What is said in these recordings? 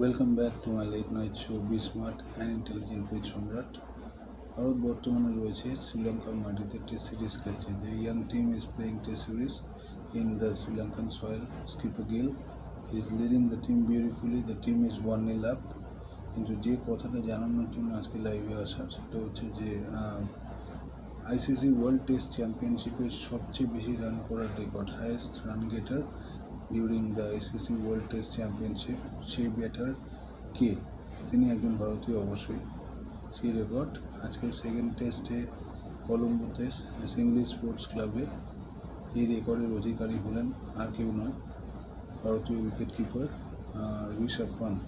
Welcome back to my late night show be smart and intelligent with Samrat. ভারত বর্তমানে রয়েছে শ্রীলঙ্কার মাটিতে টেস্ট সিরিজ খেলছে। The young team is playing test series in the Sri Lankan soil. Skipper Gill is leading the team beautifully. The team is 1-0 up. কিন্তু যে কথাটা জানানোর জন্য আজকে লাইভে আসা, সেটা হচ্ছে যে আইসিসি ওয়ার্ল্ড টেস্ট চ্যাম্পিয়নশিপের সবচেয়ে বেশি রান করার record, highest run গেটার during the ICC world test championship, সেই ব্যাটার কে? তিনি একজন ভারতীয় অবশ্যই। সেই রেকর্ড আজকে সেকেন্ড টেস্টে কলম্বোতে সিংলি স্পোর্টস ক্লাবে এই রেকর্ডের অধিকারী হলেন আর কেউ নয়, ভারতীয় wicket keeper Rishabh Pant.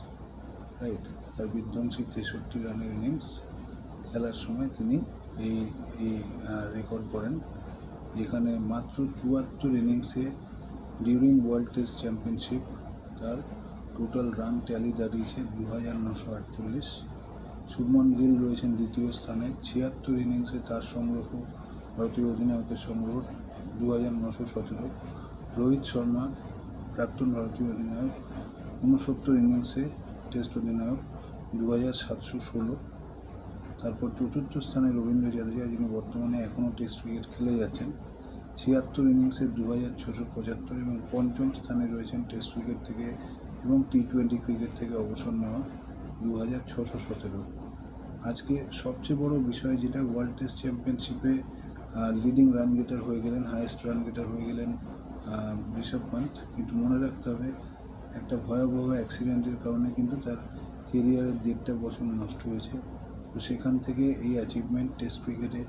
Right, তার বিধ্বংসী 63 রানের ইনিংস খেলার সময় তিনি এই রেকর্ড করেন, যেখানে মাত্র 74 ইনিংসে ডিউরিং ওয়ার্ল্ড টেস্ট চ্যাম্পিয়নশিপ তার টোটাল রান ট্যালি দাঁড়িয়েছে 2948। শুভমন গিল রয়েছেন দ্বিতীয় স্থানে, 76 ইনিংসে তার সংগ্রহ, ভারতীয় অধিনায়কের সংগ্রহ 2917। রোহিত শর্মা প্রাক্তন ভারতীয় অধিনায়ক, 69 ইনিংসে টেস্ট অধিনায়ক 2716। তারপর চতুর্থ স্থানে রবীন্দ্র জাদেজা, যিনি বর্তমানে এখনও টেস্ট ক্রিকেট খেলে যাচ্ছেন, 76 ইনিংসে 2675। এবং পঞ্চম স্থানে রয়েছেন টেস্ট ক্রিকেট থেকে এবং টি-20 ক্রিকেট থেকে অবসর নেওয়া 2617। আজকে সবচেয়ে বড় বিষয় যেটা, ওয়ার্ল্ড টেস্ট চ্যাম্পিয়নশিপে লিডিং রান গেটার হয়ে গেলেন, হাইয়েস্ট রান গেটার হয়ে গেলেন ঋষভ পান্ত। কিন্তু মনে রাখতে হবে, একটা ভয়াবহ অ্যাক্সিডেন্টের কারণে কিন্তু তার কেরিয়ারের 1.5 বছর নষ্ট হয়েছে। তো সেখান থেকে এই অ্যাচিভমেন্ট টেস্ট ক্রিকেটে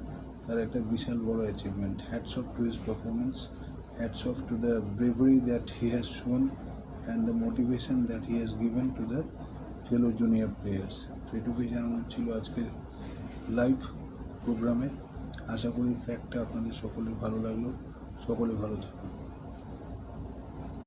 তার একটা বিশাল বড় achievement. Hats off to his performance, hats off to the bravery that he has শোন and the motivation that he has given to the fellow junior players. তো এটুকুই জানানোর ছিল আজকের লাইভ প্রোগ্রামে। আশা করি ফ্যাক্টটা আপনাদের সকলের ভালো লাগলো। সকলে ভালো থাকুন।